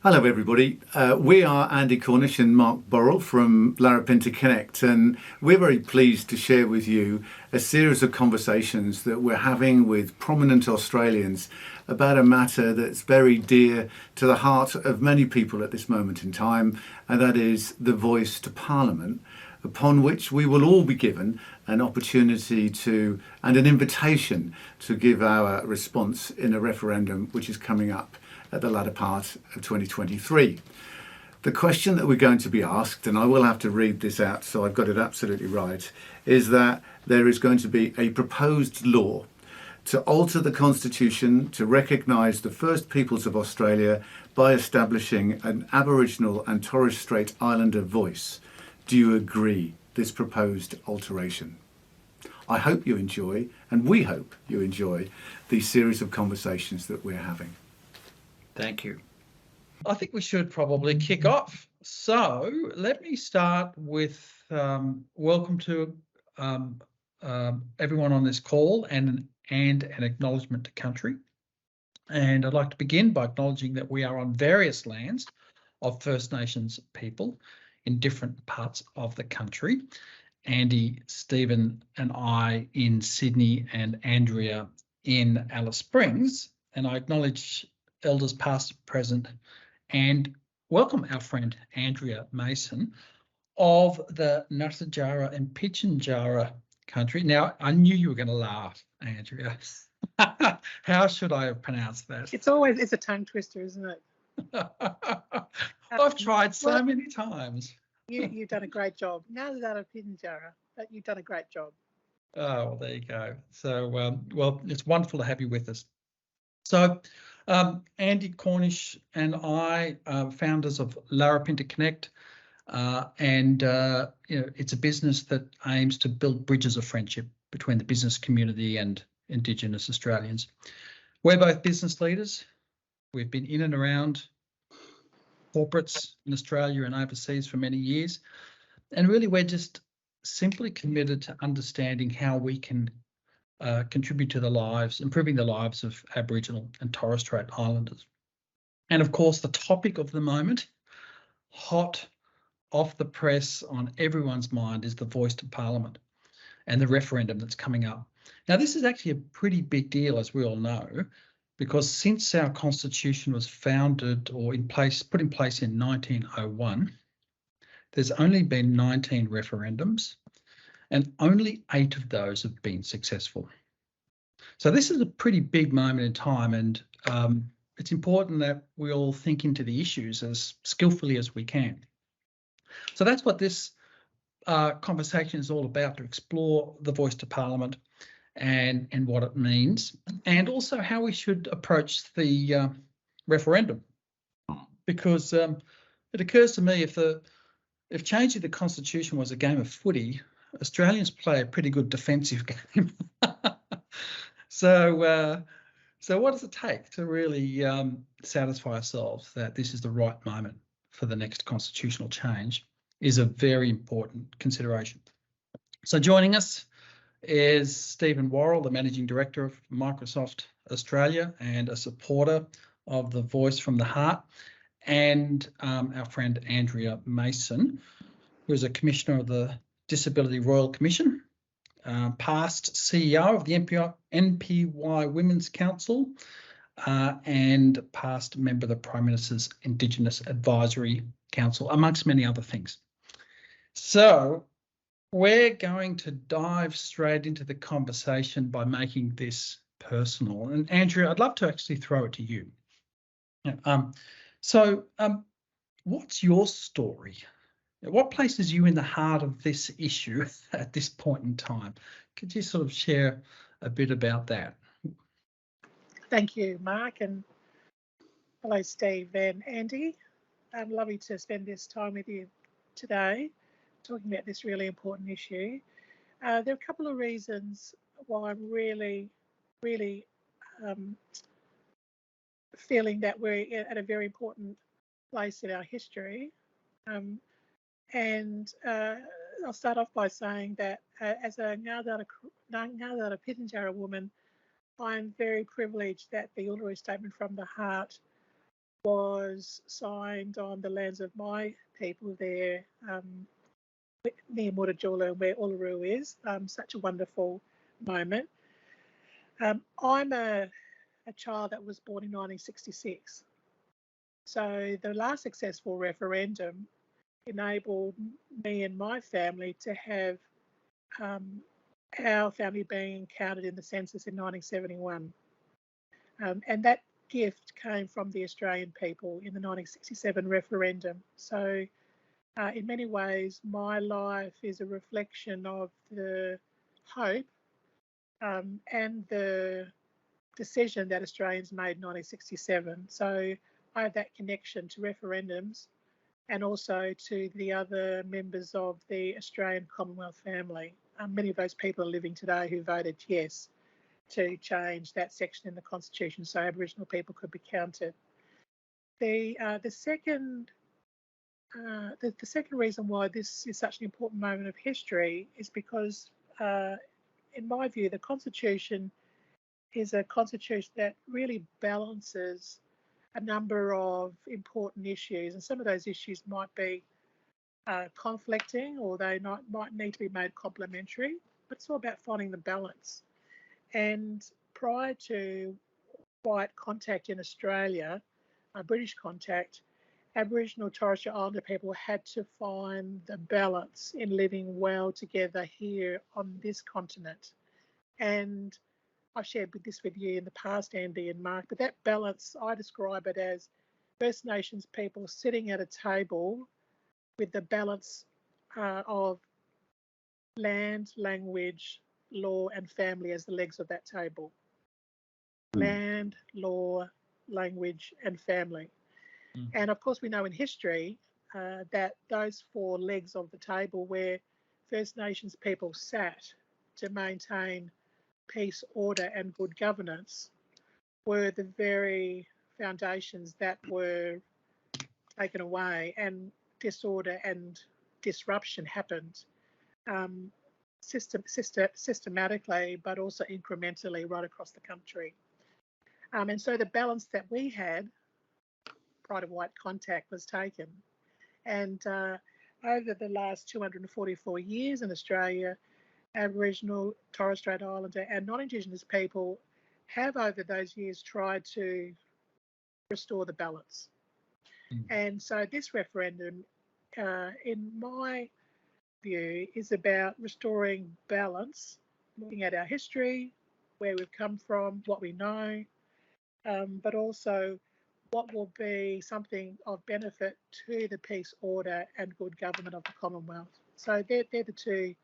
Hello everybody, we are Andy Cornish and Mark Burrell from Larapinta Connect, and we're very pleased to share with you a series of conversations that we're having with prominent Australians about a matter that's very dear to the heart of many people at this moment in time, and that is the voice to Parliament, upon which we will all be given an opportunity to and an invitation to give our response in a referendum which is coming up at the latter part of 2023. The question that we're going to be asked, and I will have to read this out so I've got it absolutely right, is that there is going to be a proposed law to alter the Constitution to recognise the First Peoples of Australia by establishing an Aboriginal and Torres Strait Islander voice. Do you agree this proposed alteration? I hope you enjoy, and we hope you enjoy, these series of conversations that we're having. Thank you. I think we should probably kick off. So let me start with welcome to everyone on this call and an acknowledgement to country. And I'd like to begin by acknowledging that we are on various lands of First Nations people in different parts of the country. Andy, Stephen and I in Sydney and Andrea in Alice Springs. And I acknowledge Elders past, present, and welcome our friend Andrea Mason of the Nuttajara and Pitjantjatjara country. Now, I knew you were going to laugh, Andrea. How should I have pronounced that? It's a tongue twister, isn't it? I've tried so many times. You've done a great job. Nuttajara Pitjantjatjara, but you've done a great job. Oh, well, there you go. So, well, it's wonderful to have you with us. So, Andy Cornish and I are founders of Larapinta Connect, and it's a business that aims to build bridges of friendship between the business community and Indigenous Australians. We're both business leaders. We've been in and around corporates in Australia and overseas for many years, and really we're just simply committed to understanding how we can contribute to improving the lives of Aboriginal and Torres Strait Islanders. And of course, the topic of the moment, hot off the press on everyone's mind, is the voice to Parliament and the referendum that's coming up. Now, this is actually a pretty big deal, as we all know, because since our Constitution was founded or put in place in 1901, there's only been 19 referendums, and only 8 of those have been successful. So this is a pretty big moment in time, and it's important that we all think into the issues as skillfully as we can. So that's what this conversation is all about, to explore the voice to Parliament and what it means, and also how we should approach the referendum. Because it occurs to me, if changing the Constitution was a game of footy, Australians play a pretty good defensive game. So what does it take to really satisfy ourselves that this is the right moment for the next constitutional change is a very important consideration. So joining us is Stephen Worrall, the Managing Director of Microsoft Australia and a supporter of the Voice from the Heart, and our friend Andrea Mason, who is a Commissioner of the Disability Royal Commission, past CEO of the NPY Women's Council, and past member of the Prime Minister's Indigenous Advisory Council, amongst many other things. So we're going to dive straight into the conversation by making this personal. And Andrea, I'd love to actually throw it to you. What's your story? What places you in the heart of this issue at this point in time? Could you sort of share a bit about that? Thank you, Mark, and hello, Steve and Andy. I'm lovely to spend this time with you today, talking about this really important issue. There are a couple of reasons why I'm really feeling that we're at a very important place in our history. I'll start off by saying that as a Ngarrindjatjara Pitjantjatjara woman, I'm very privileged that the Uluru Statement from the Heart was signed on the lands of my people there, near Mutijula, where Uluru is. Such a wonderful moment. I'm a child that was born in 1966. So the last successful referendum enabled me and my family to have our family being counted in the census in 1971. And that gift came from the Australian people in the 1967 referendum. So in many ways, my life is a reflection of the hope and the decision that Australians made in 1967. So I have that connection to referendums and also to the other members of the Australian Commonwealth family. Many of those people are living today who voted yes to change that section in the Constitution so Aboriginal people could be counted. The second reason why this is such an important moment of history is because, in my view, the Constitution is a constitution that really balances a number of important issues, and some of those issues might be conflicting, or they might need to be made complementary, but it's all about finding the balance. And prior to white contact in Australia, British contact, Aboriginal Torres Strait Islander people had to find the balance in living well together here on this continent. And I've shared this with you in the past, Andy and Mark, but that balance, I describe it as First Nations people sitting at a table with the balance of land, language, law and family as the legs of that table. Land, law, language and family. And of course we know in history that those four legs of the table where First Nations people sat to maintain peace, order and good governance were the very foundations that were taken away, and disorder and disruption happened systematically but also incrementally right across the country. And so the balance that we had prior to white contact was taken. And over the last 244 years in Australia, Aboriginal, Torres Strait Islander and non-Indigenous people have over those years tried to restore the balance. And so this referendum, in my view, is about restoring balance, looking at our history, where we've come from, what we know, but also what will be something of benefit to the peace, order and good government of the Commonwealth. So they're the two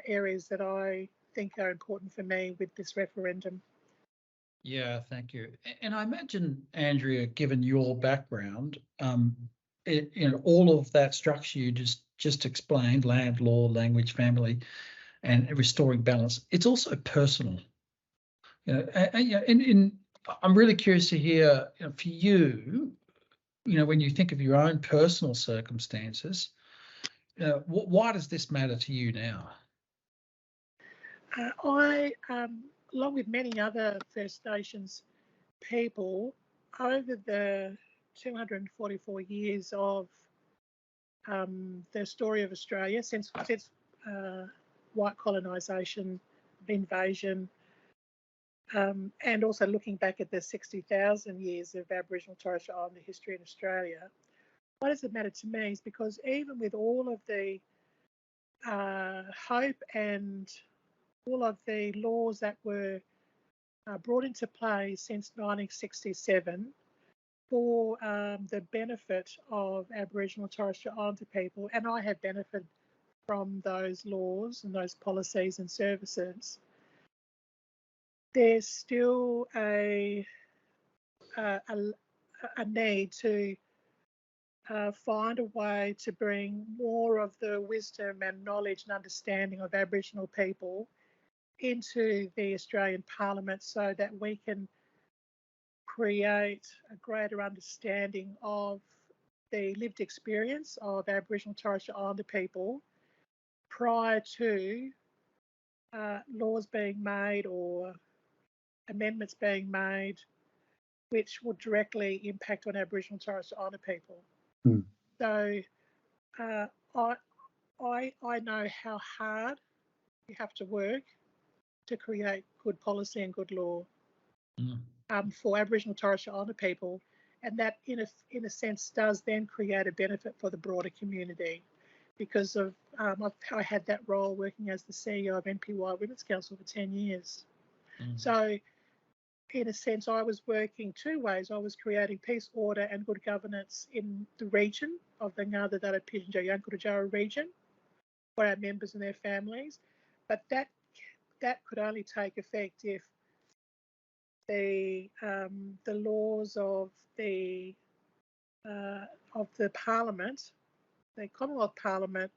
areas that I think are important for me with this referendum. Yeah, thank you. And I imagine, Andrea, given your background, all of that structure you just explained, land, law, language, family, and restoring balance, it's also personal. I'm really curious to hear, for you, when you think of your own personal circumstances, why does this matter to you now? I, along with many other First Nations people, over the 244 years of the story of Australia, since white colonisation, invasion, and also looking back at the 60,000 years of Aboriginal Torres Strait Islander history in Australia, why does it matter to me is because even with all of the hope and all of the laws that were brought into play since 1967 for the benefit of Aboriginal Torres Strait Islander people, and I have benefited from those laws and those policies and services, there's still a need to find a way to bring more of the wisdom and knowledge and understanding of Aboriginal people into the Australian Parliament so that we can create a greater understanding of the lived experience of Aboriginal Torres Strait Islander people prior to laws being made or amendments being made which will directly impact on Aboriginal and Torres Strait Islander people. Mm. So I know how hard you have to work to create good policy and good law for Aboriginal and Torres Strait Islander people, and that in a sense does then create a benefit for the broader community, because of I had that role working as the CEO of NPY Women's Council for 10 years. So in a sense, I was working two ways. I was creating peace, order and good governance in the region of the Ngada Dara Pirinja Yankurijara region for our members and their families. But that could only take effect if the laws of the Parliament, the Commonwealth Parliament,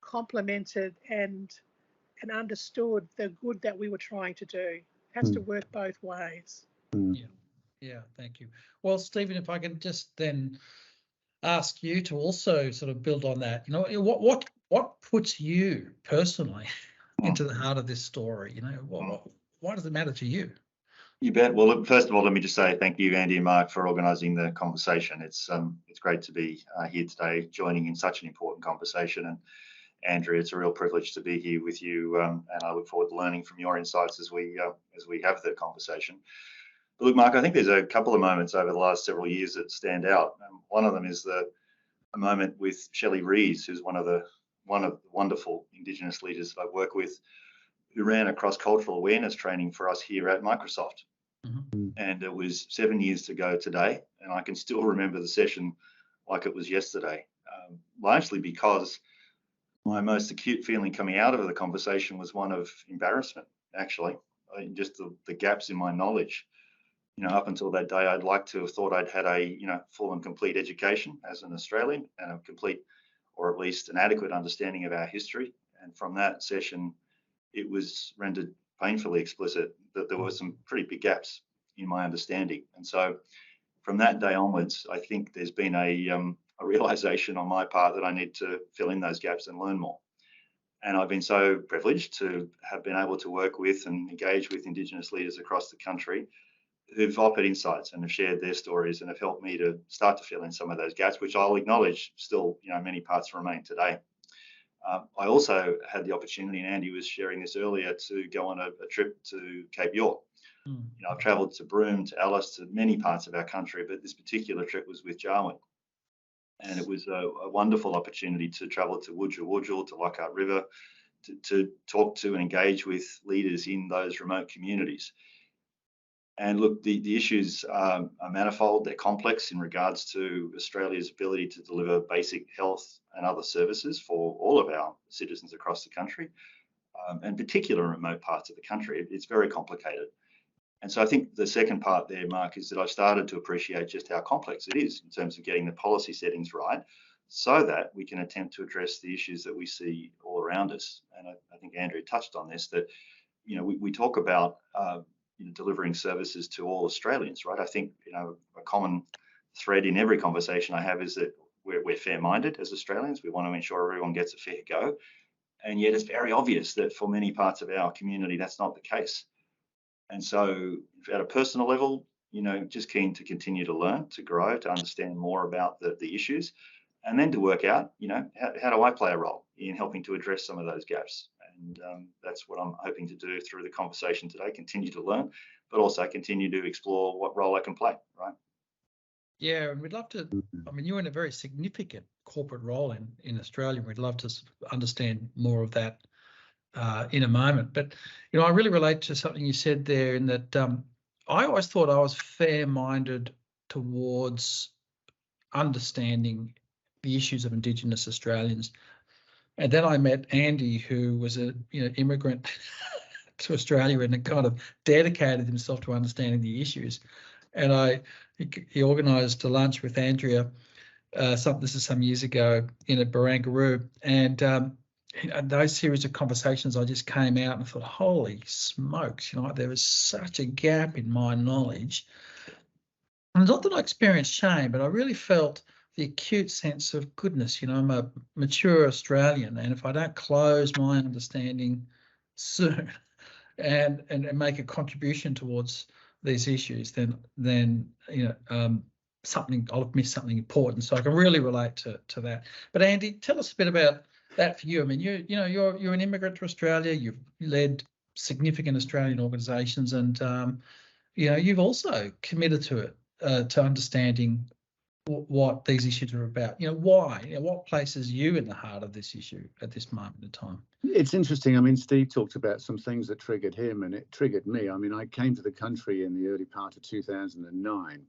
complemented and understood the good that we were trying to do. It has to work both ways. Yeah, thank you. Well, Stephen, if I can just then ask you to also sort of build on that. You know, what puts you personally into the heart of this story? You know, why does it matter to you? You bet. Well, look, first of all, let me just say thank you, Andy and Mark, for organising the conversation. It's great to be here today, joining in such an important conversation. And Andrea, it's a real privilege to be here with you, and I look forward to learning from your insights as we have the conversation. But look, Mark, I think there's a couple of moments over the last several years that stand out. One of them is a moment with Shelley Rees, who's one of the wonderful Indigenous leaders that I work with, who ran a cross-cultural awareness training for us here at Microsoft. And it was 7 years ago today, and I can still remember the session like it was yesterday, largely because my most acute feeling coming out of the conversation was one of embarrassment, actually, just the gaps in my knowledge. You know, up until that day, I'd like to have thought I'd had a, full and complete education as an Australian and a complete, or at least an adequate understanding of our history. And from that session, it was rendered painfully explicit that there were some pretty big gaps in my understanding. And so from that day onwards, I think there's been a realization on my part that I need to fill in those gaps and learn more. And I've been so privileged to have been able to work with and engage with Indigenous leaders across the country who've offered insights and have shared their stories and have helped me to start to fill in some of those gaps, which I'll acknowledge still, many parts remain today. I also had the opportunity, and Andy was sharing this earlier, to go on a trip to Cape York. I've travelled to Broome, to Alice, to many parts of our country, but this particular trip was with Jarwin. And it was a wonderful opportunity to travel to Wujal, to Lockhart River, to talk to and engage with leaders in those remote communities. And look, the issues are manifold. They're complex in regards to Australia's ability to deliver basic health and other services for all of our citizens across the country, and particular remote parts of the country. It's very complicated. And so I think the second part there, Mark, is that I've started to appreciate just how complex it is in terms of getting the policy settings right, so that we can attempt to address the issues that we see all around us. And I think Andrea touched on this, that we talk about delivering services to all Australians, right? I think a common thread in every conversation I have is that we're fair-minded as Australians. We want to ensure everyone gets a fair go, and yet it's very obvious that for many parts of our community that's not the case. And so at a personal level, just keen to continue to learn, to grow, to understand more about the issues, and then to work out, how do I play a role in helping to address some of those gaps? And that's what I'm hoping to do through the conversation today, continue to learn, but also continue to explore what role I can play, right? Yeah, and we'd love to, you're in a very significant corporate role in Australia. We'd love to understand more of that in a moment. But, I really relate to something you said there, in that I always thought I was fair-minded towards understanding the issues of Indigenous Australians. And then I met Andy, who was a immigrant to Australia and kind of dedicated himself to understanding the issues. And he organised a lunch with Andrea. This is some years ago in a Barangaroo, and those series of conversations, I just came out and thought, holy smokes, there was such a gap in my knowledge. And not that I experienced shame, but I really felt the acute sense of goodness. I'm a mature Australian, and if I don't close my understanding soon and make a contribution towards these issues, then I'll have missed something important. So I can really relate to that. But Andy, tell us a bit about that for you. I mean, you're an immigrant to Australia. You've led significant Australian organisations, and you've also committed to it, to understanding what these issues are about. Why? What places you in the heart of this issue at this moment in time? It's interesting. I mean, Steve talked about some things that triggered him, and it triggered me. I mean, I came to the country in the early part of 2009,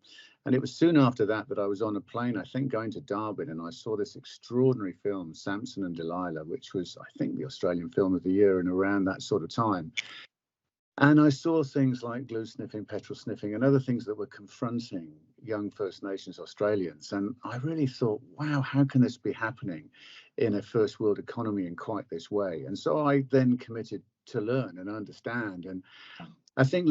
and it was soon after that I was on a plane, I think, going to Darwin, and I saw this extraordinary film, Samson and Delilah, which was, I think, the Australian Film of the Year and around that sort of time. And I saw things like glue sniffing, petrol sniffing, and other things that were confronting young First Nations Australians. And I really thought, wow, how can this be happening in a first world economy in quite this way? And so I then committed to learn and understand. And I think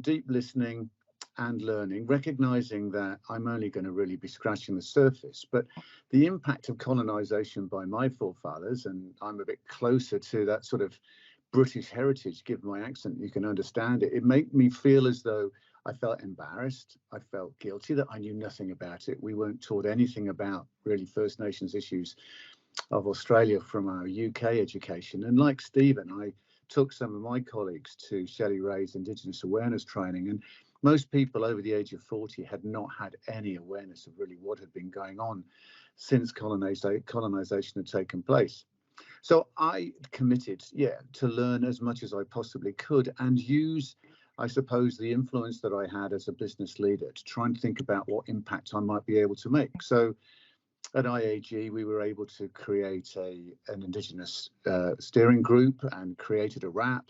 deep listening and learning, recognizing that I'm only going to really be scratching the surface, but the impact of colonization by my forefathers, and I'm a bit closer to that sort of British heritage, given my accent, you can understand it. It made me feel as though I felt embarrassed. I felt guilty that I knew nothing about it. We weren't taught anything about really First Nations issues of Australia from our UK education. And like Stephen, I took some of my colleagues to Shelley Ray's Indigenous awareness training, and most people over the age of 40 had not had any awareness of really what had been going on since colonization had taken place. So I committed, to learn as much as I possibly could and use, I suppose, the influence that I had as a business leader to try and think about what impact I might be able to make. So at IAG, we were able to create an Indigenous steering group and created a RAP,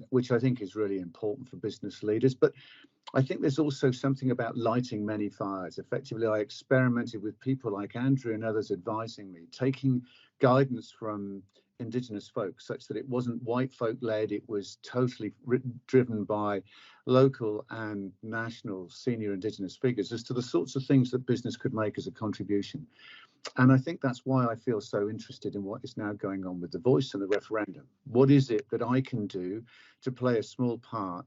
which I think is really important for business leaders. But I think there's also something about lighting many fires. Effectively, I experimented with people like Andrea and others advising me, taking guidance from Indigenous folk such that it wasn't white folk led, it was totally driven by local and national senior Indigenous figures as to the sorts of things that business could make as a contribution. And I think that's why I feel so interested in what is now going on with the Voice and the referendum. What is it that I can do to play a small part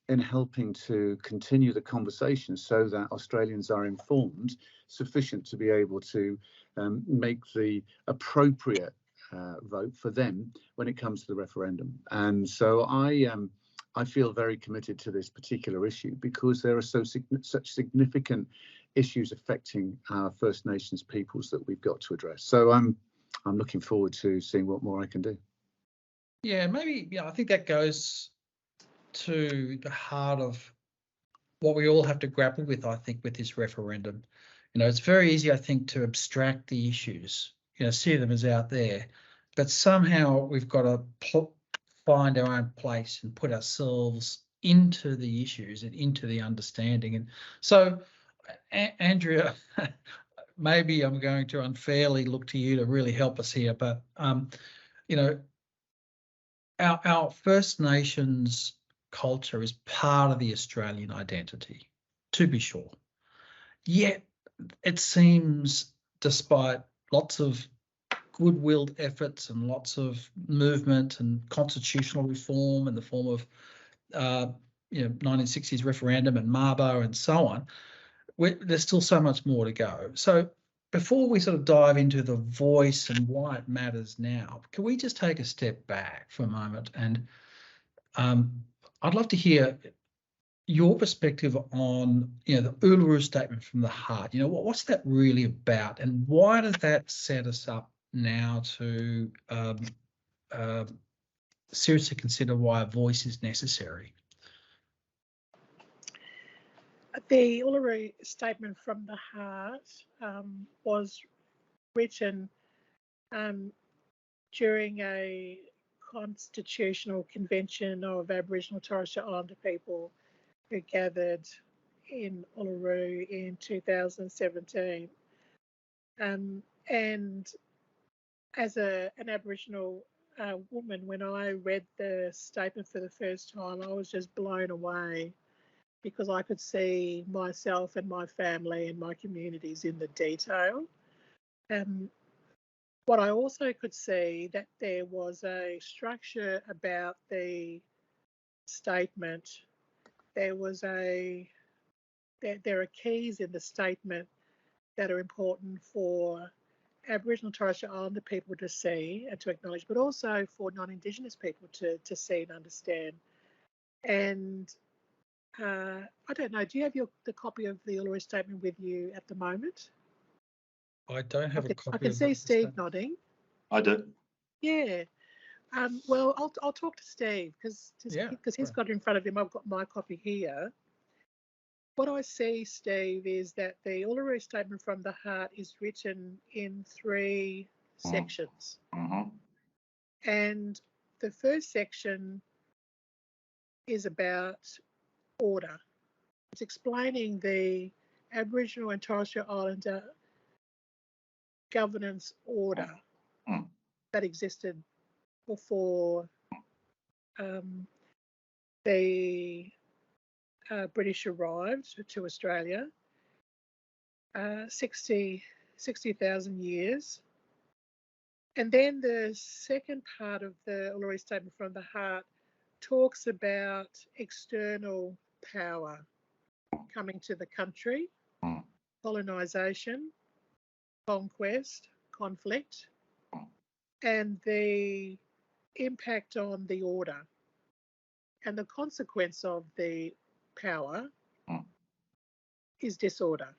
in helping to continue the conversation so that Australians are informed sufficient to be able to make the appropriate vote for them when it comes to the referendum. And so I feel very committed to this particular issue because there are such significant issues affecting our First Nations peoples that we've got to address. So I'm looking forward to seeing what more I can do. Yeah, maybe, I think that goes to the heart of what we all have to grapple with, I think, with this referendum. It's very easy, I think, to abstract the issues, see them as out there, but somehow we've got to find our own place and put ourselves into the issues and into the understanding. And so, Andrea, maybe I'm going to unfairly look to you to really help us here, but our First Nations culture is part of the Australian identity, to be sure. Yet it seems, despite lots of good-willed efforts and lots of movement and constitutional reform in the form of 1960s referendum and Mabo and so on, there's still so much more to go. So before we sort of dive into the voice and why it matters now, can we just take a step back for a moment? And I'd love to hear your perspective on, the Uluru Statement from the heart. What's that really about, and why does that set us up now to seriously consider why a voice is necessary? The Uluru Statement from the Heart was written during a constitutional convention of Aboriginal and Torres Strait Islander people who gathered in Uluru in 2017. And as an Aboriginal woman, when I read the statement for the first time, I was just blown away because I could see myself and my family and my communities in the detail. What I also could see that there was a structure about the statement there are keys in the statement that are important for Aboriginal and Torres Strait Islander people to see and to acknowledge, but also for non-Indigenous people to see and understand. And I don't know, do you have the copy of the Uluru Statement with you at the moment? I don't have a copy. I can see Steve nodding. I do. Yeah. Well, I'll talk to Steve because he's got it in front of him. I've got my copy here. What I see, Steve, is that the Uluru Statement from the Heart is written in 3 sections. Mm-hmm. And the first section is about order. It's explaining the Aboriginal and Torres Strait Islander governance order that existed before the British arrived to Australia, 60,000 years. And then the second part of the Uluru Statement from the Heart talks about external power coming to the country, colonisation, conquest, conflict, and the impact on the order. And the consequence of the power is disorder.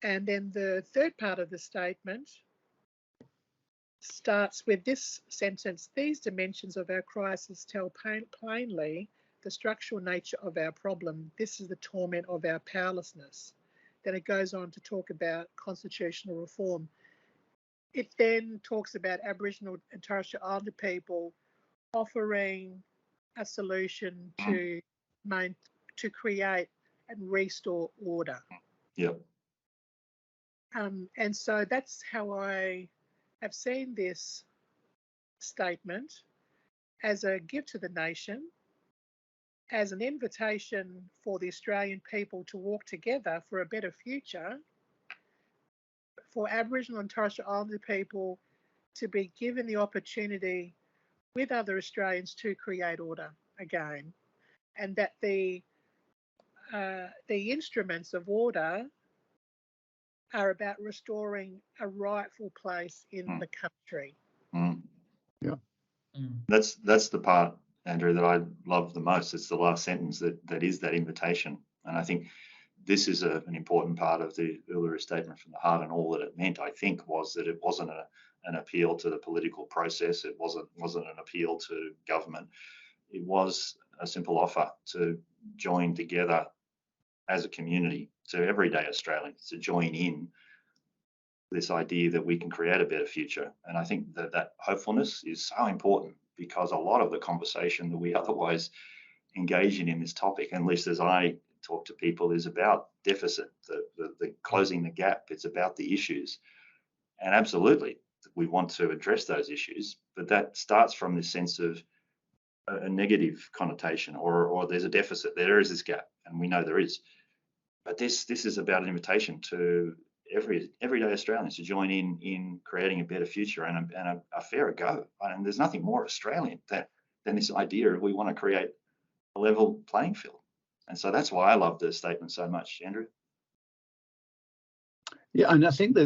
And then the third part of the statement starts with this sentence: these dimensions of our crisis tell plainly the structural nature of our problem. This is the torment of our powerlessness. Then it goes on to talk about constitutional reform. It then talks about Aboriginal and Torres Strait Islander people offering a solution to create and restore order. Yep. And so that's how I have seen this statement, as a gift to the nation, as an invitation for the Australian people to walk together for a better future, for Aboriginal and Torres Strait Islander people to be given the opportunity with other Australians to create order again, and that the instruments of order are about restoring a rightful place in the country. Yeah. That's the part, Andrew, that I love the most. It's the last sentence that is that invitation. And I think this is an important part of the Uluru Statement from the Heart, and all that it meant, I think, was that it wasn't an appeal to the political process. It wasn't an appeal to government. It was a simple offer to join together as a community, to everyday Australians, to join in this idea that we can create a better future. And I think that hopefulness is so important, because a lot of the conversation that we otherwise engage in this topic, at least as I talk to people, is about deficit, the closing the gap. It's about the issues. And absolutely, we want to address those issues, but that starts from this sense of a negative connotation, or there's a deficit, there is this gap, and we know there is. But this is about an invitation to everyday Australians to join in creating a better future and a fairer go. And there's nothing more Australian than this idea of we want to create a level playing field. And so that's why I love the statement so much, Andrew. Yeah, and I think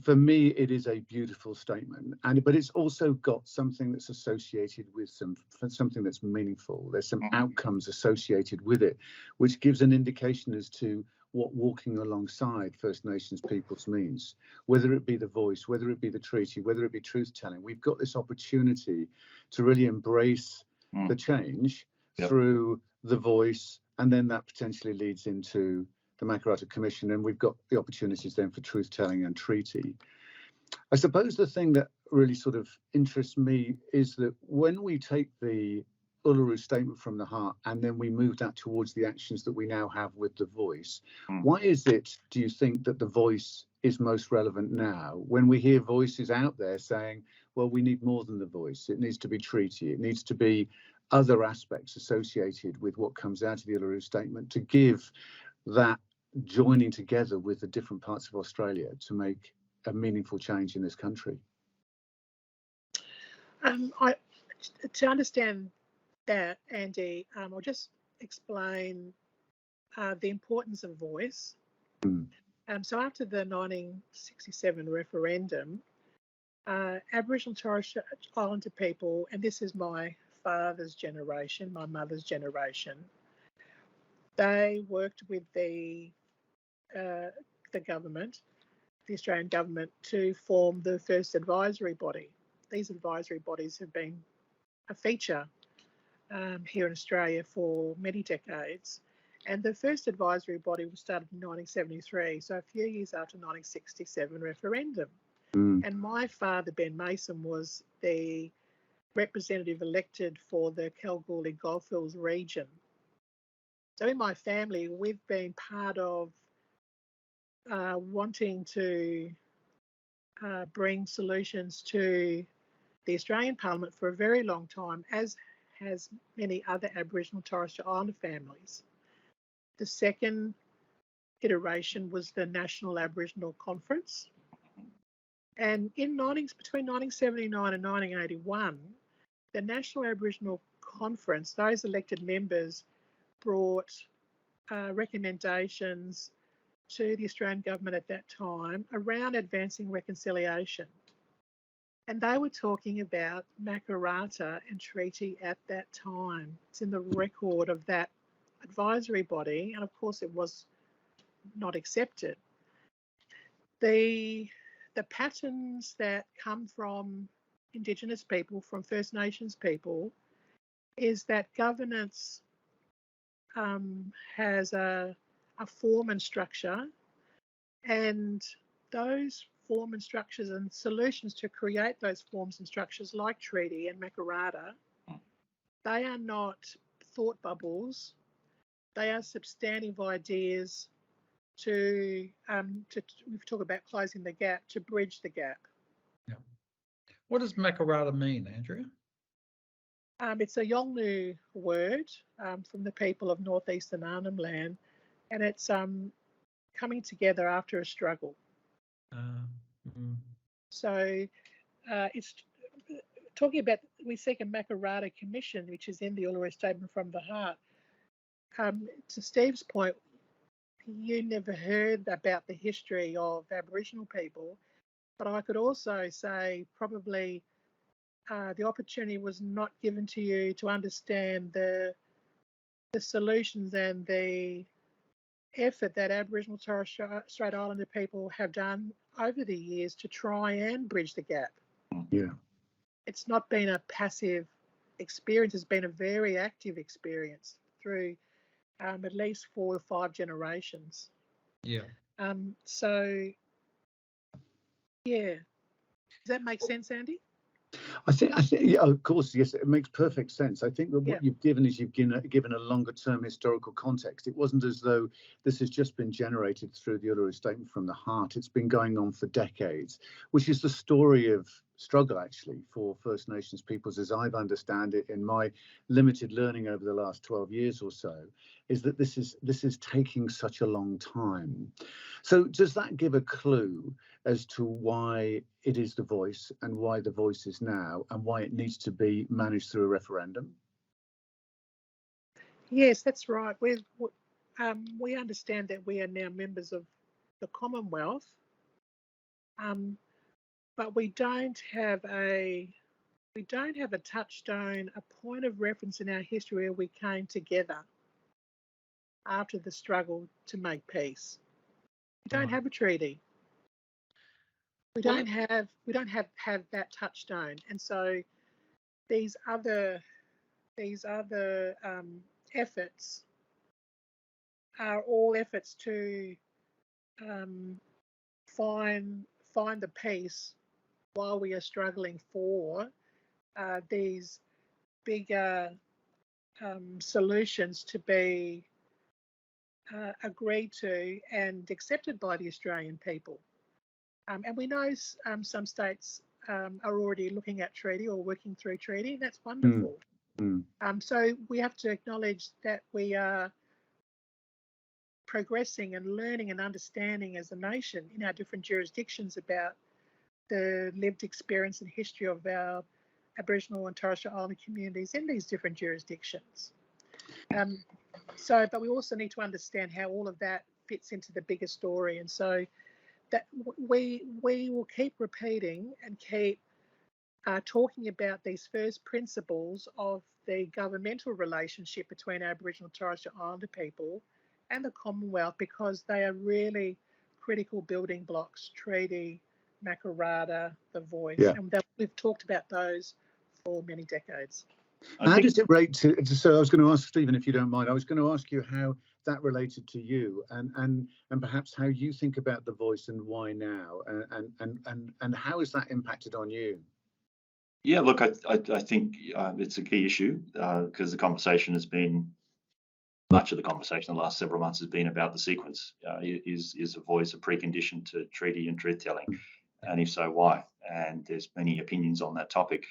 for me, it is a beautiful statement, but it's also got something that's associated with something that's meaningful. There's some outcomes associated with it, which gives an indication as to what walking alongside First Nations peoples means, whether it be the voice, whether it be the treaty, whether it be truth-telling. We've got this opportunity to really embrace the change through the voice, and then that potentially leads into the Makarrata Commission, and we've got the opportunities then for truth-telling and treaty. I suppose the thing that really sort of interests me is that when we take the Uluru Statement from the Heart and then we move that towards the actions that we now have with the voice, why is it, do you think, that the voice is most relevant now, when we hear voices out there saying, well, we need more than the voice, it needs to be treaty, it needs to be other aspects associated with what comes out of the Uluru Statement to give that joining together with the different parts of Australia to make a meaningful change in this country? To understand that, Andy, I'll just explain the importance of voice. So after the 1967 referendum, Aboriginal and Torres Strait Islander people, and this is my father's generation, my mother's generation, they worked with the government, the Australian government, to form the first advisory body. These advisory bodies have been a feature here in Australia for many decades. And the first advisory body was started in 1973, so a few years after 1967 referendum. And my father, Ben Mason, was the representative elected for the Kalgoorlie Goldfields region. So in my family, we've been part of wanting to bring solutions to the Australian Parliament for a very long time, as has many other Aboriginal and Torres Strait Islander families. The second iteration was the National Aboriginal Conference. And between 1979 and 1981, the National Aboriginal Conference, those elected members brought recommendations to the Australian government at that time around advancing reconciliation. And they were talking about Makarrata and treaty at that time. It's in the record of that advisory body, and of course it was not accepted. The patterns that come from Indigenous people, from First Nations people, is that governance has a form and structure, and those form and structures and solutions to create those forms and structures, like treaty and Makarrata, they are not thought bubbles. They are substantive ideas to we've talked about closing the gap, to bridge the gap. Yeah. What does Makarrata mean, Andrea? It's a Yolngu word from the people of northeastern Arnhem Land, and it's coming together after a struggle. So it's talking about, we seek a Makarrata Commission, which is in the Uluru Statement from the Heart. To Steve's point, you never heard about the history of Aboriginal people, but I could also say probably the opportunity was not given to you to understand the solutions and the effort that Aboriginal Torres Strait Islander people have done over the years to try and bridge the gap. Yeah. It's not been a passive experience, it's been a very active experience through at least 4 or 5 generations. Yeah. So, yeah. Does that make sense, Andy? I think, yeah, of course, yes, it makes perfect sense. I think that what you've given is you've given a longer term historical context. It wasn't as though this has just been generated through the Uluru Statement from the Heart. It's been going on for decades, which is the story of struggle, actually, for First Nations peoples, as I've understand it in my limited learning over the last 12 years or so, is that this is taking such a long time. So does that give a clue as to why it is the voice and why the voice is now and why it needs to be managed through a referendum? Yes, that's right. We understand that we are now members of the Commonwealth, but we don't have a touchstone, a point of reference in our history where we came together after the struggle to make peace. We don't have a treaty. We don't have that touchstone, and so these other efforts are all efforts to find the peace while we are struggling for these bigger solutions to be agreed to and accepted by the Australian people. And we know some states are already looking at treaty or working through treaty. That's wonderful. So we have to acknowledge that we are progressing and learning and understanding as a nation in our different jurisdictions about the lived experience and history of our Aboriginal and Torres Strait Islander communities in these different jurisdictions. But we also need to understand how all of that fits into the bigger story, and so that we will keep repeating and keep talking about these first principles of the governmental relationship between Aboriginal and Torres Strait Islander people and the Commonwealth, because they are really critical building blocks: treaty, Makarrata, the voice, and we've talked about those for many decades. How does it relate to? So I was going to ask Stephen, if you don't mind. I was going to ask you how that related to you, and perhaps how you think about the voice and why now, and how has that impacted on you? Yeah, look, I think it's a key issue because the conversation has been, much of the conversation in the last several months has been about the sequence. Is a voice a precondition to treaty and truth telling? And if so, why? And there's many opinions on that topic,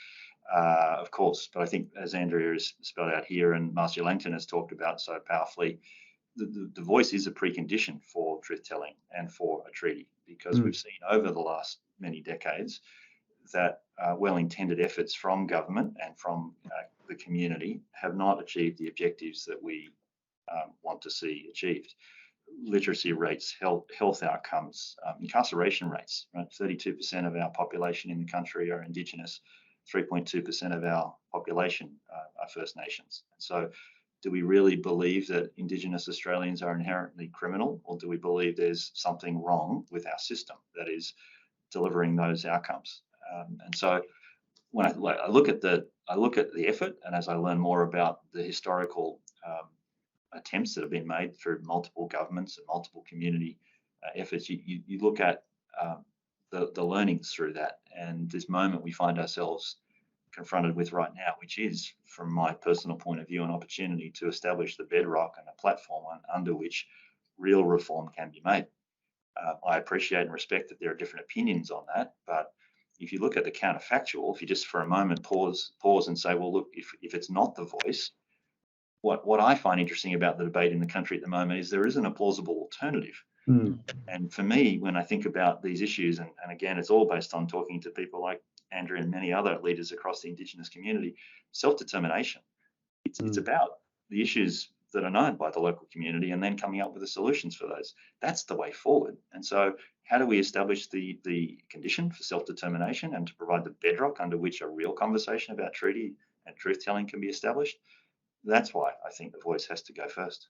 of course. But I think, as Andrea has spelled out here and Marcia Langton has talked about so powerfully, the voice is a precondition for truth telling and for a treaty, because we've seen over the last many decades that well-intended efforts from government and from the community have not achieved the objectives that we want to see achieved. Literacy rates, health outcomes, incarceration rates. Right? 32% of our population in the country are Indigenous. 3.2% of our population are First Nations. And so, do we really believe that Indigenous Australians are inherently criminal, or do we believe there's something wrong with our system that is delivering those outcomes? And so, when I look at the effort, and as I learn more about the historical attempts that have been made through multiple governments and multiple community efforts, you look at the learnings through that, and this moment we find ourselves confronted with right now, which is, from my personal point of view, an opportunity to establish the bedrock and a platform under which real reform can be made. I appreciate and respect that there are different opinions on that, but if you look at the counterfactual, if you just for a moment pause and say, well, look, if it's not the voice, what I find interesting about the debate in the country at the moment is there isn't a plausible alternative. And for me, when I think about these issues, and again, it's all based on talking to people like Andrea and many other leaders across the Indigenous community, self-determination. It's about the issues that are known by the local community and then coming up with the solutions for those. That's the way forward. And so how do we establish the condition for self-determination and to provide the bedrock under which a real conversation about treaty and truth-telling can be established? That's why I think the voice has to go first.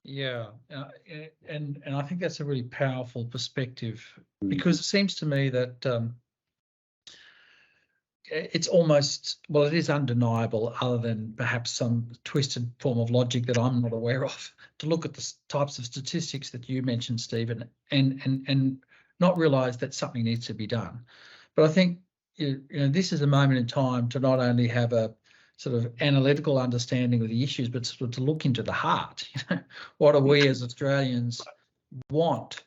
Yeah, and I think that's a really powerful perspective, because it seems to me that it's almost, well, it is undeniable, other than perhaps some twisted form of logic that I'm not aware of, to look at the types of statistics that you mentioned, Stephen, and not realise that something needs to be done. But I think this is a moment in time to not only have a sort of analytical understanding of the issues, but sort of to look into the heart. What do we as Australians want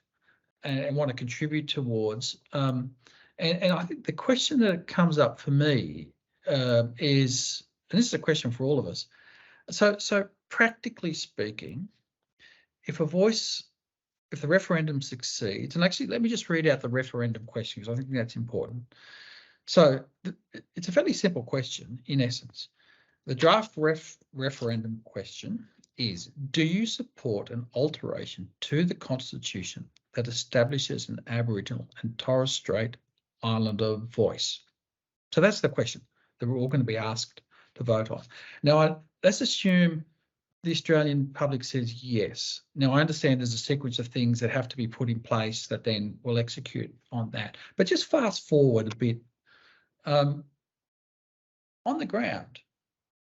and want to contribute towards? And I think the question that comes up for me is, and this is a question for all of us. So practically speaking, if the referendum succeeds, and actually let me just read out the referendum question, because I think that's important. So it's a fairly simple question in essence. The draft referendum question is, do you support an alteration to the Constitution that establishes an Aboriginal and Torres Strait Islander voice? So that's the question that we're all going to be asked to vote on. Now, let's assume the Australian public says yes. Now, I understand there's a sequence of things that have to be put in place that then will execute on that. But just fast forward a bit. On the ground,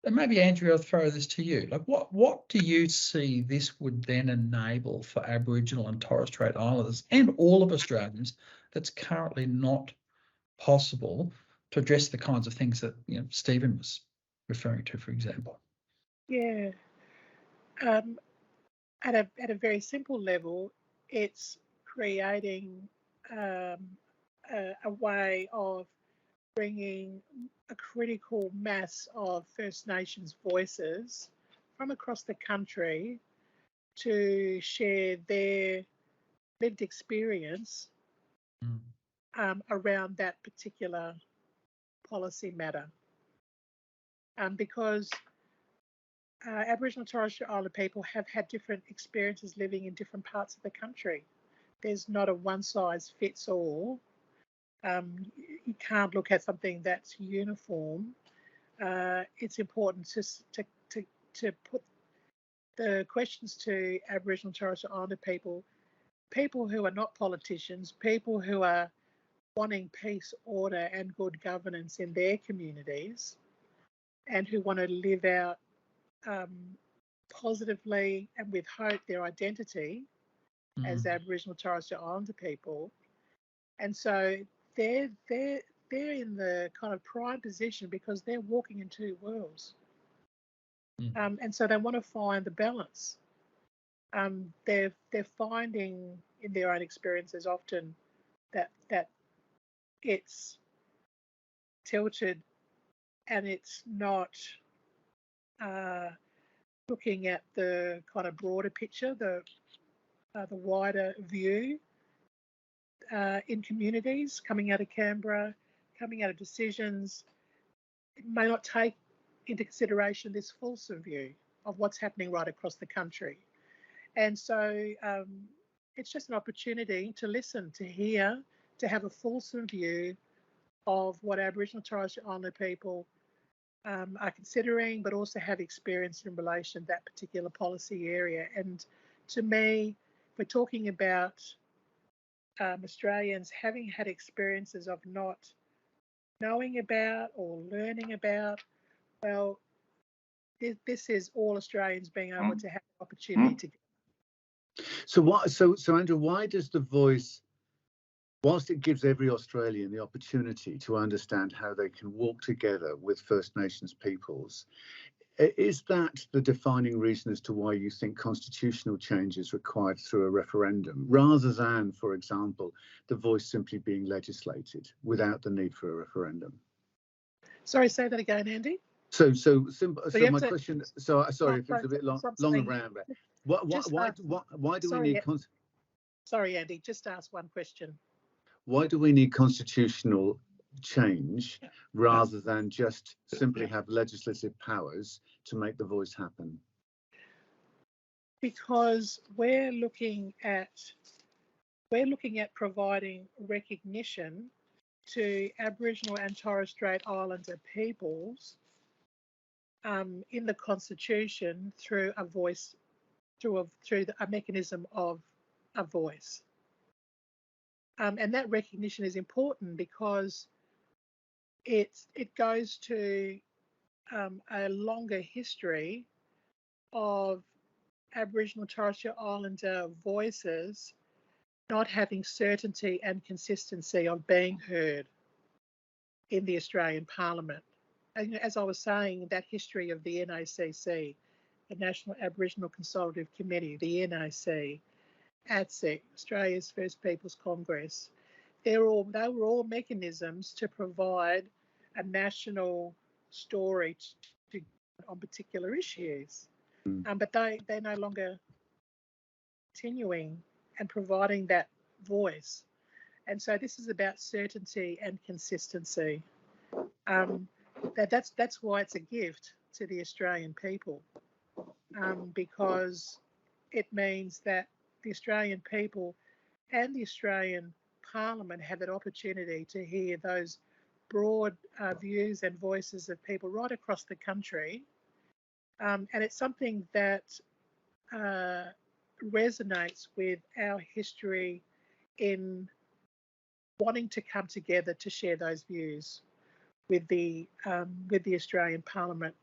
and maybe Andrea, I'll throw this to you. Like, what do you see this would then enable for Aboriginal and Torres Strait Islanders and all of Australians that's currently not possible to address the kinds of things that Stephen was referring to, for example? Yeah, at a very simple level, it's creating a way of bringing a critical mass of First Nations voices from across the country to share their lived experience around that particular policy matter. Because Aboriginal and Torres Strait Islander people have had different experiences living in different parts of the country. There's not a one-size-fits-all. You can't look at something that's uniform. It's important to put the questions to Aboriginal and Torres Strait Islander people who are not politicians, people who are wanting peace, order and good governance in their communities, and who want to live out positively and with hope their identity as Aboriginal Torres Strait Islander people. And so they're in the kind of prime position because they're walking in two worlds. And so they want to find the balance. They're finding in their own experiences often that it's tilted and it's not looking at the kind of broader picture, the wider view in communities coming out of Canberra, coming out of decisions. It may not take into consideration this fulsome view of what's happening right across the country. And so it's just an opportunity to listen, to hear, to have a fulsome view of what Aboriginal and Torres Strait Islander people are considering, but also have experienced in relation to that particular policy area. And to me, if we're talking about Australians having had experiences of not knowing about or learning about, well, this is all Australians being able to have an opportunity to. So Andrew, why does the voice, whilst it gives every Australian the opportunity to understand how they can walk together with First Nations peoples, is that the defining reason as to why you think constitutional change is required through a referendum, rather than, for example, the voice simply being legislated without the need for a referendum? Sorry, say that again, Andy. So my question. So sorry if it's a bit long around. Why do we need? Sorry, Andy. Just ask one question. Why do we need constitutional change rather than just simply have legislative powers to make the voice happen? Because we're looking at providing recognition to Aboriginal and Torres Strait Islander peoples in the Constitution through a voice, through a mechanism of a voice. And that recognition is important because it goes to a longer history of Aboriginal Torres Strait Islander voices not having certainty and consistency of being heard in the Australian Parliament. And as I was saying, that history of the NACC, the National Aboriginal Consultative Committee, the NAC, ATSEC, Australia's First Peoples Congress, they were all mechanisms to provide a national story on particular issues. But they're no longer continuing and providing that voice. And so this is about certainty and consistency. That's why it's a gift to the Australian people, because it means that the Australian people and the Australian Parliament have that opportunity to hear those broad views and voices of people right across the country. And it's something that resonates with our history in wanting to come together to share those views with the Australian Parliament.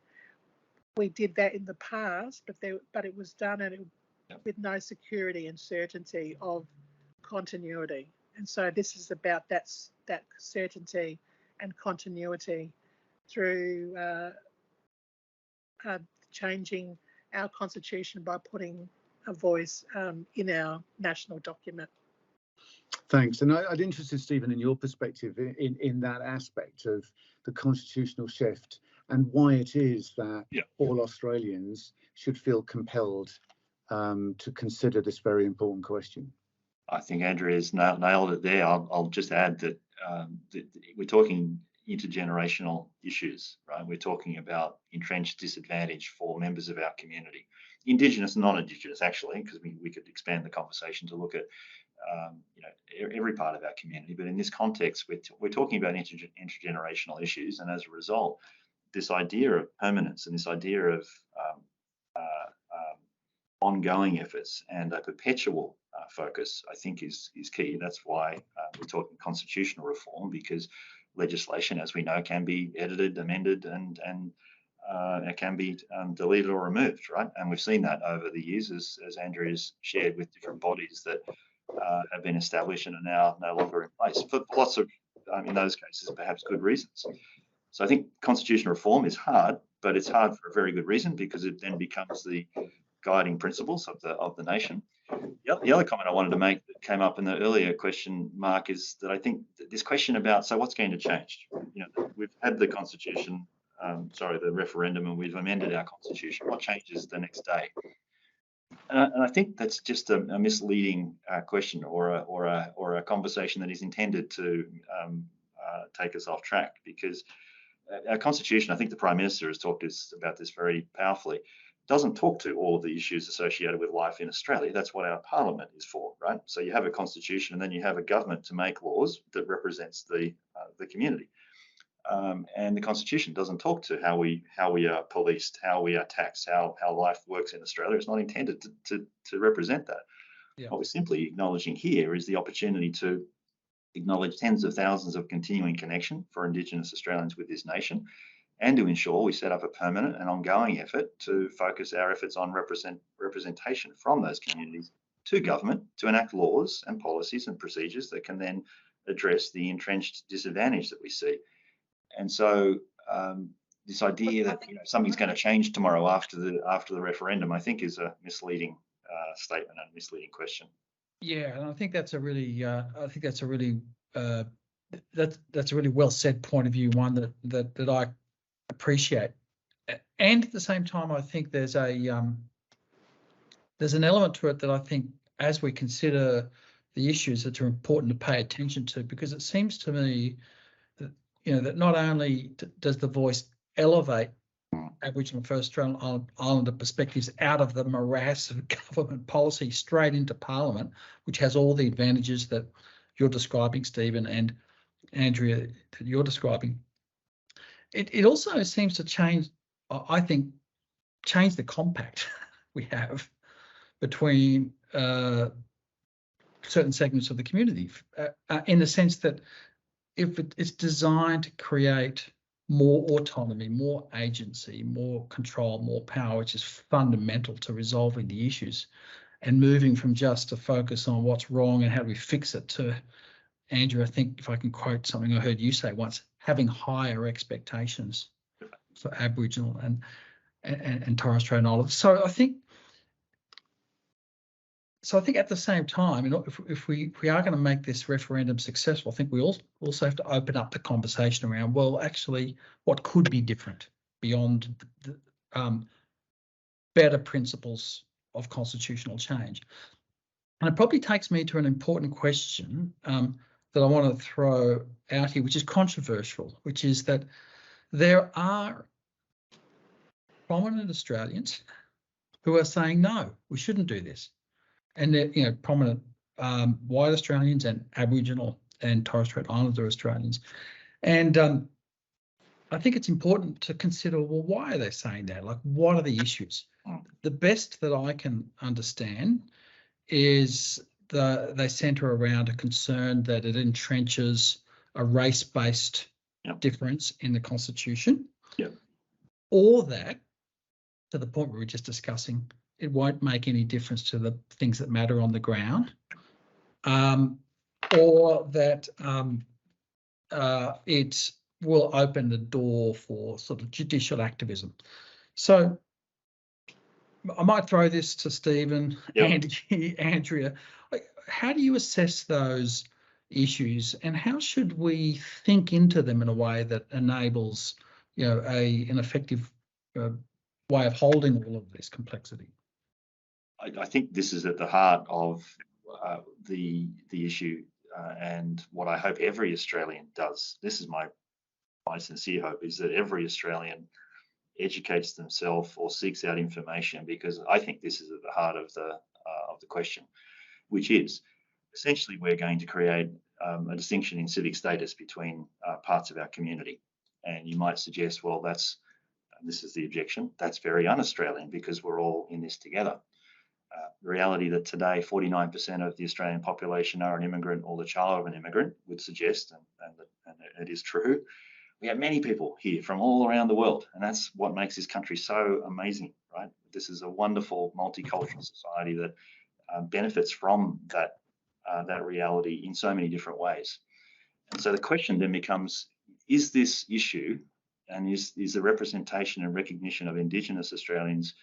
We did that in the past, but it was done with no security and certainty of continuity. And so this is about that certainty and continuity through changing our constitution by putting a voice in our national document. Thanks. And I'd interested, Stephen, in your perspective in that aspect of the constitutional shift and why it is that all Australians should feel compelled to consider this very important question. I think Andrea's nailed it there. I'll just add that we're talking, intergenerational issues, right? We're talking about entrenched disadvantage for members of our community, Indigenous and non-Indigenous, actually, because we could expand the conversation to look at every part of our community. But in this context, we're talking about intergenerational issues, and as a result, this idea of permanence and this idea of ongoing efforts and a perpetual focus, I think, is key. That's why we're talking constitutional reform, because legislation, as we know, can be edited, amended, and it can be deleted or removed, right? And we've seen that over the years, as Andrea's shared, with different bodies that have been established and are now no longer in place for lots of, in those cases, perhaps good reasons. So I think constitutional reform is hard, but it's hard for a very good reason, because it then becomes the guiding principles of the nation. The other comment I wanted to make that came up in the earlier question, Mark, is that I think that this question about, so what's going to change? We've had the constitution, the referendum, and we've amended our constitution. What changes the next day? And I think that's just a misleading question, or a conversation that is intended to take us off track, because our constitution, I think the Prime Minister has talked about this very powerfully, doesn't talk to all of the issues associated with life in Australia. That's what our parliament is for, right? So you have a constitution, and then you have a government to make laws that represents the community. And the constitution doesn't talk to how we are policed, how we are taxed, how life works in Australia. It's not intended to represent that. Yeah. What we're simply acknowledging here is the opportunity to acknowledge tens of thousands of continuing connection for Indigenous Australians with this nation, and to ensure we set up a permanent and ongoing effort to focus our efforts on representation from those communities to government to enact laws and policies and procedures that can then address the entrenched disadvantage that we see. And so this idea that something's going to change tomorrow after the referendum, I think, is a misleading statement and a misleading question. Yeah, and I think that's a really that's a really well said point of view, one that I appreciate. And at the same time, I think there's an element to it that I think, as we consider the issues, that are important to pay attention to, because it seems to me that that not only does the voice elevate Aboriginal and Torres Strait Islander perspectives out of the morass of government policy straight into Parliament, which has all the advantages that you're describing, Stephen, and Andrea, that you're describing. It also seems to change, I think, change the compact we have between certain segments of the community, in the sense that if it's designed to create more autonomy, more agency, more control, more power, which is fundamental to resolving the issues, and moving from just a focus on what's wrong and how do we fix it to, Andrew, I think, if I can quote something I heard you say once, having higher expectations for Aboriginal and Torres Strait Islanders. So I think at the same time, if we are going to make this referendum successful, I think we also have to open up the conversation around, well, actually, what could be different beyond the better principles of constitutional change. And it probably takes me to an important question that I want to throw out here, which is controversial, which is that there are prominent Australians who are saying, no, we shouldn't do this. And they're, prominent white Australians and Aboriginal and Torres Strait Islander Australians. And I think it's important to consider, well, why are they saying that? Like, what are the issues? The best that I can understand is they centre around a concern that it entrenches a race-based difference in the Constitution, or that, to the point we were just discussing, it won't make any difference to the things that matter on the ground, or that it will open the door for sort of judicial activism. So I might throw this to Stephen and Andrea. How do you assess those issues, and how should we think into them in a way that enables, an effective way of holding all of this complexity? I think this is at the heart of the issue, and what I hope every Australian does. This is my my sincere hope is that every Australian educates themselves or seeks out information, because I think this is at the heart of the question, which is essentially we're going to create a distinction in civic status between parts of our community. And you might suggest, well, this is the objection, that's very un-Australian because we're all in this together. The reality that today 49% of the Australian population are an immigrant or the child of an immigrant would suggest, and it is true, we have many people here from all around the world, and that's what makes this country so amazing, right? This is a wonderful multicultural society that benefits from that reality in so many different ways. And so the question then becomes, is this issue and is the representation and recognition of Indigenous Australians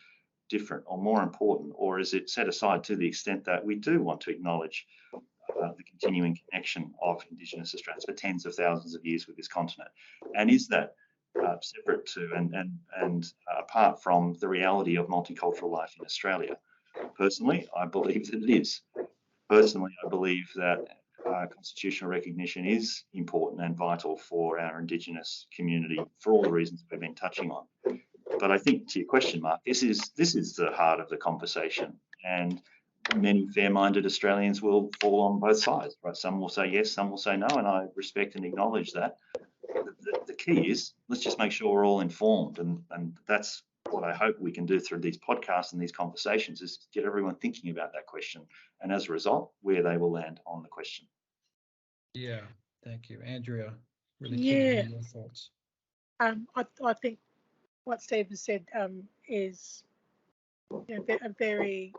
different or more important, or is it set aside to the extent that we do want to acknowledge the continuing connection of Indigenous Australians for tens of thousands of years with this continent? And is that separate to and apart from the reality of multicultural life in Australia? Personally, I believe that it is. Personally, I believe that constitutional recognition is important and vital for our Indigenous community for all the reasons we've been touching on. But I think, to your question, Mark, this is the heart of the conversation, and many fair-minded Australians will fall on both sides, right? Some will say yes, some will say no, and I respect and acknowledge that. The key is, let's just make sure we're all informed, and that's what I hope we can do through these podcasts and these conversations, is get everyone thinking about that question, and as a result, where they will land on the question. Yeah, thank you, Andrea. Really Yeah. keen to hear your thoughts. I think what Steve has said is a very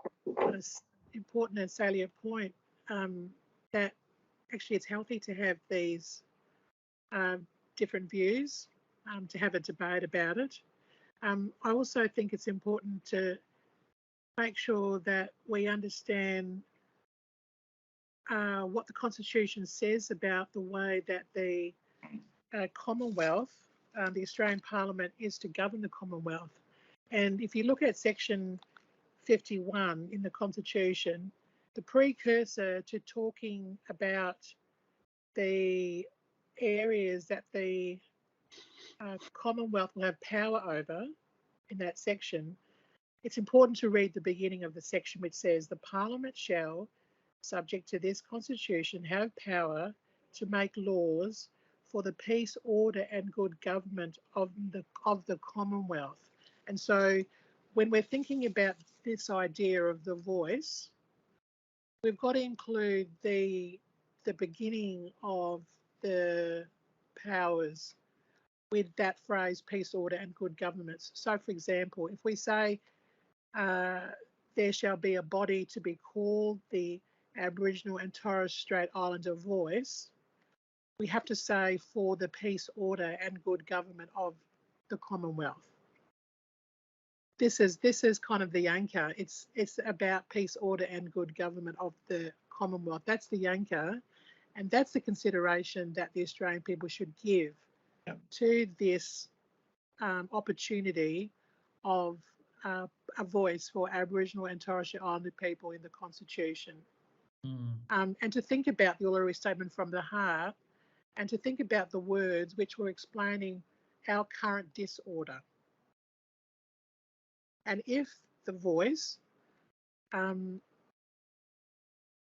important and salient point, that actually it's healthy to have these different views, to have a debate about it. I also think it's important to make sure that we understand what the Constitution says about the way that the Commonwealth, the Australian Parliament, is to govern the Commonwealth. And if you look at section 51 in the Constitution, the precursor to talking about the areas that the Commonwealth will have power over in that section, it's important to read the beginning of the section, which says the Parliament shall, subject to this Constitution, have power to make laws for the peace, order and good government of the Commonwealth. And so when we're thinking about this idea of the voice, we've got to include the beginning of the powers with that phrase, peace, order and good governments. So, for example, if we say there shall be a body to be called the Aboriginal and Torres Strait Islander Voice, we have to say for the peace, order and good government of the Commonwealth. This is kind of the anchor. It's about peace, order and good government of the Commonwealth. That's the anchor, and that's the consideration that the Australian people should give to this opportunity of a voice for Aboriginal and Torres Strait Islander people in the Constitution. And to think about the Uluru Statement from the heart, and to think about the words which were explaining our current disorder. And if the voice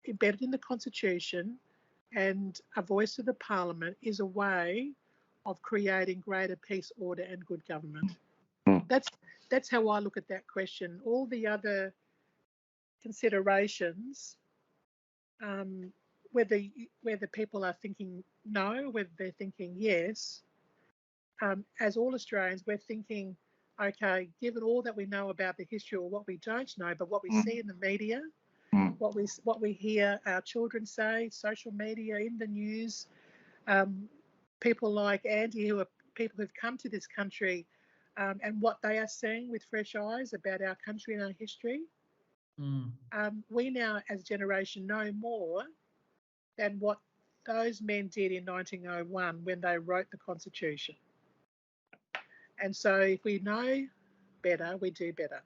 embedded in the Constitution and a voice to the Parliament is a way of creating greater peace, order and good government. That's how I look at that question. All the other considerations, whether people are thinking no, whether they're thinking yes, as all Australians, we're thinking, okay, given all that we know about the history, or what we don't know, but what we see in the media, what we hear our children say, social media, in the news, people like Andy, who are people who've come to this country, and what they are seeing with fresh eyes about our country and our history. We now, as a generation, know more than what those men did in 1901 when they wrote the Constitution. And so if we know better, we do better.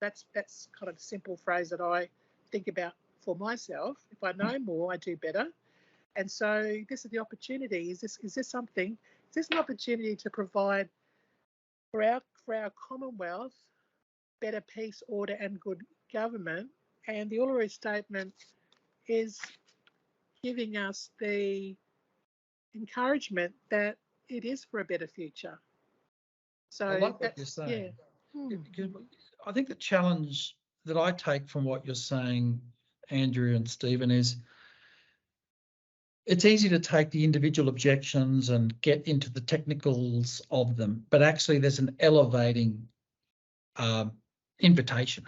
That's kind of a simple phrase that I think about for myself. If I know more, I do better. And so this is the opportunity. Is this something this an opportunity to provide for our Commonwealth better peace, order and good government. And the Uluru Statement is giving us the encouragement that it is for a better future. So I like what you're saying. Yeah. I think the challenge that I take from what you're saying, Andrew and Stephen, is it's easy to take the individual objections and get into the technicals of them, but actually there's an elevating invitation,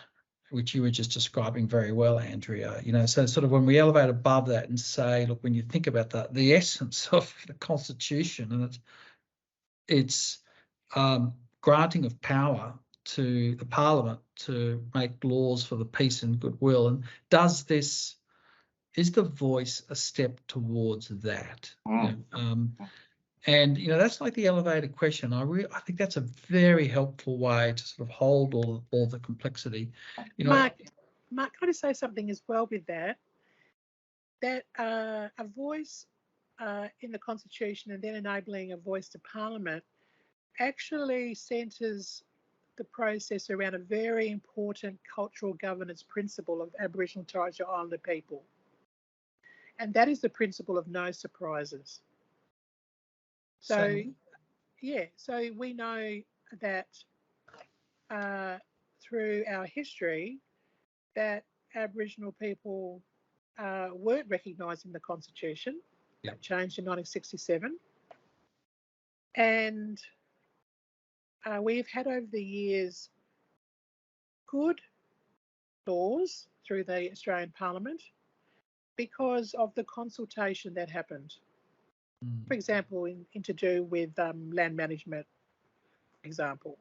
which you were just describing very well, Andrea. You know, so sort of when we elevate above that and say, look, when you think about the essence of the Constitution, and it's granting of power to the Parliament to make laws for the peace and goodwill, and is the voice a step towards that? And, you know, that's like the elevated question. I think that's a very helpful way to sort of hold all the complexity. You know, Mark, can I just say something as well with that? That a voice in the Constitution and then enabling a voice to Parliament actually centres the process around a very important cultural governance principle of Aboriginal and Torres Strait Islander people. And that is the principle of no surprises. So we know that through our history that Aboriginal people weren't recognised in the Constitution. That changed in 1967. And we've had over the years good laws through the Australian Parliament because of the consultation that happened. For example, to do with land management, for example.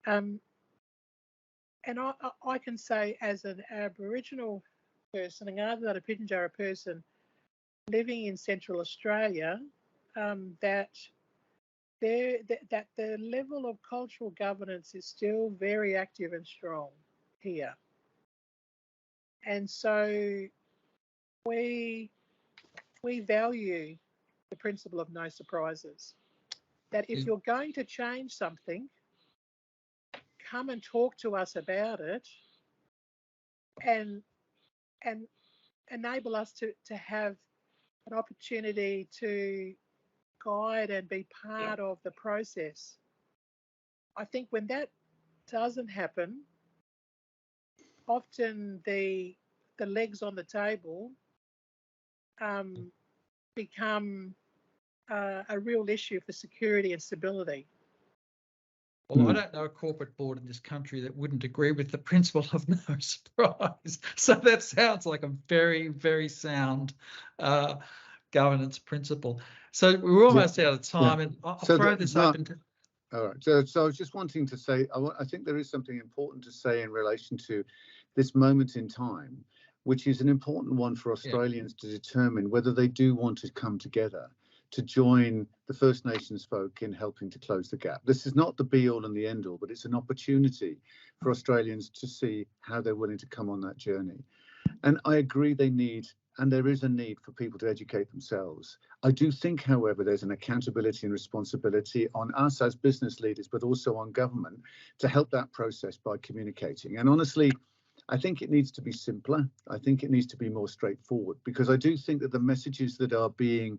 And I can say as an Aboriginal person, and a Larapinta person living in Central Australia, that the level of cultural governance is still very active and strong here. And so we value the principle of no surprises. That if you're going to change something, come and talk to us about it and enable us to have an opportunity to guide and be part of the process. I think when that doesn't happen, often the legs on the table become a real issue for security and stability. Well, I don't know a corporate board in this country that wouldn't agree with the principle of no surprise. So that sounds like a very, very sound governance principle. So we're almost out of time, and I'll throw this open to. All right. So I was just wanting to say, I think there is something important to say in relation to this moment in time, which is an important one for Australians to determine whether they do want to come together to join the First Nations folk in helping to close the gap. This is not the be-all and the end-all, but it's an opportunity for Australians to see how they're willing to come on that journey. And I agree they need, and there is a need for people to educate themselves. I do think, however, there's an accountability and responsibility on us as business leaders, but also on government to help that process by communicating. And honestly, I think it needs to be simpler. I think it needs to be more straightforward, because I do think that the messages that are being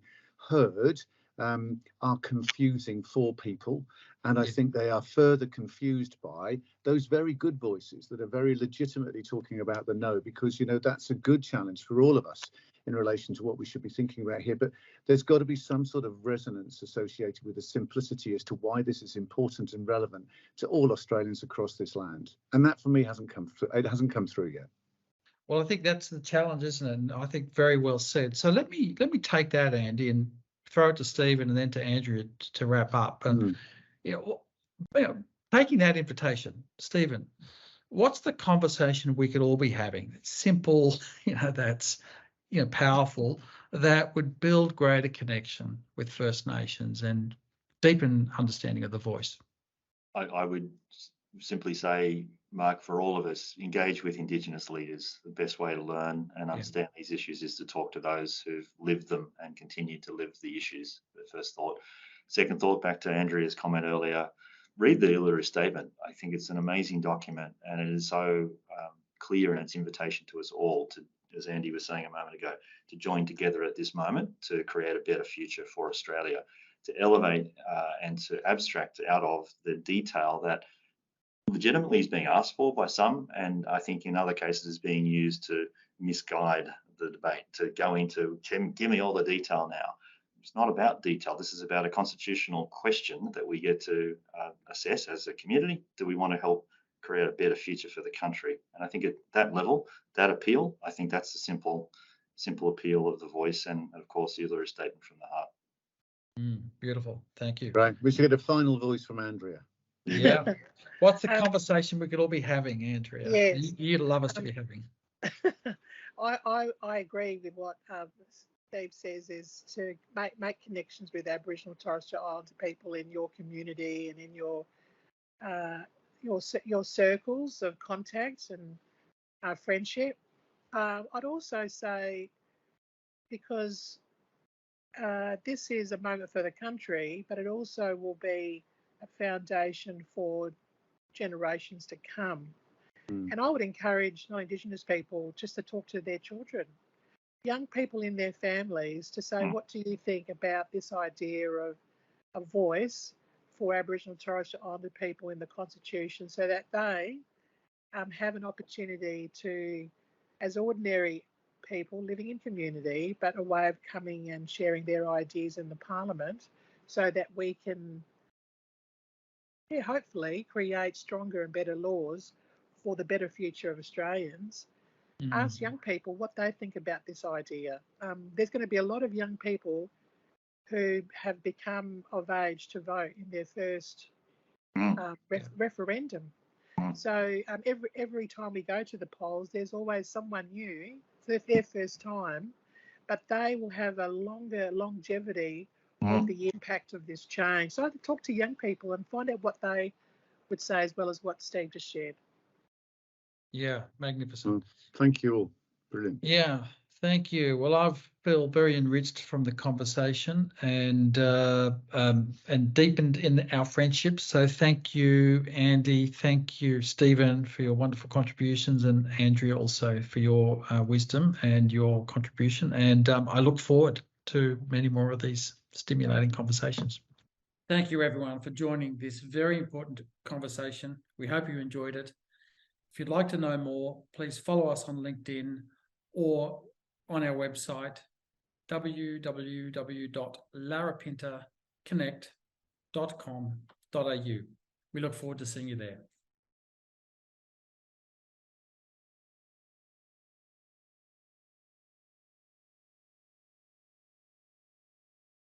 heard are confusing for people, and I think they are further confused by those very good voices that are very legitimately talking about the no, because, you know, that's a good challenge for all of us in relation to what we should be thinking about here. But there's got to be some sort of resonance associated with the simplicity as to why this is important and relevant to all Australians across this land, and that for me hasn't come through. It hasn't come through yet. Well, I think that's the challenge, isn't it? And I think very well said. So let me take that, Andy, and throw it to Stephen and then to Andrea to wrap up. And you know, taking that invitation, Stephen, what's the conversation we could all be having? It's simple, you know, that's, you know, powerful, that would build greater connection with First Nations and deepen understanding of the voice. I would simply say, Mark, for all of us, engage with Indigenous leaders. The best way to learn and understand these issues is to talk to those who've lived them and continue to live the issues. The first thought. second thought, back to Andrea's comment earlier, read the Uluru Statement. I think it's an amazing document, and it is so clear in its invitation to us all to, as Andy was saying a moment ago, to join together at this moment to create a better future for Australia, to elevate and to abstract out of the detail that legitimately is being asked for by some, and I think in other cases is being used to misguide the debate, to go into, give me all the detail now. It's not about detail. This is about a constitutional question that we get to assess as a community. Do we want to help create a better future for the country? And I think at that level, that appeal, I think that's the simple appeal of the voice, and of course the Uluru Statement from the heart. Beautiful, thank you. Right, we should get a final voice from Andrea. Yeah. What's the conversation we could all be having, Andrea? Yes. You'd love us to be having. I agree with what Steve says, is to make connections with Aboriginal and Torres Strait Islander people in your community and in your circles of contacts and friendship. I'd also say, because this is a moment for the country, but it also will be a foundation for generations to come. And I would encourage non-Indigenous people just to talk to their children, young people in their families, to say, what do you think about this idea of a voice for Aboriginal and Torres Strait Islander people in the Constitution, so that they have an opportunity to, as ordinary people living in community, but a way of coming and sharing their ideas in the Parliament, so that we can hopefully create stronger and better laws for the better future of Australians. Ask young people what they think about this idea. There's going to be a lot of young people who have become of age to vote in their first referendum. So every time we go to the polls, there's always someone new for their first time, but they will have a longer longevity of the impact of this change. So I'd talk to young people and find out what they would say, as well as what Steve just shared. Yeah, magnificent. Thank you all. Brilliant. Yeah, thank you. Well, I feel very enriched from the conversation and deepened in our friendship. So thank you, Andy. Thank you, Stephen, for your wonderful contributions, and Andrea also for your wisdom and your contribution. And I look forward to many more of these stimulating conversations. Thank you, everyone, for joining this very important conversation. We hope you enjoyed it. If you'd like to know more, please follow us on LinkedIn or on our website, www.larapintaconnect.com.au. We look forward to seeing you there.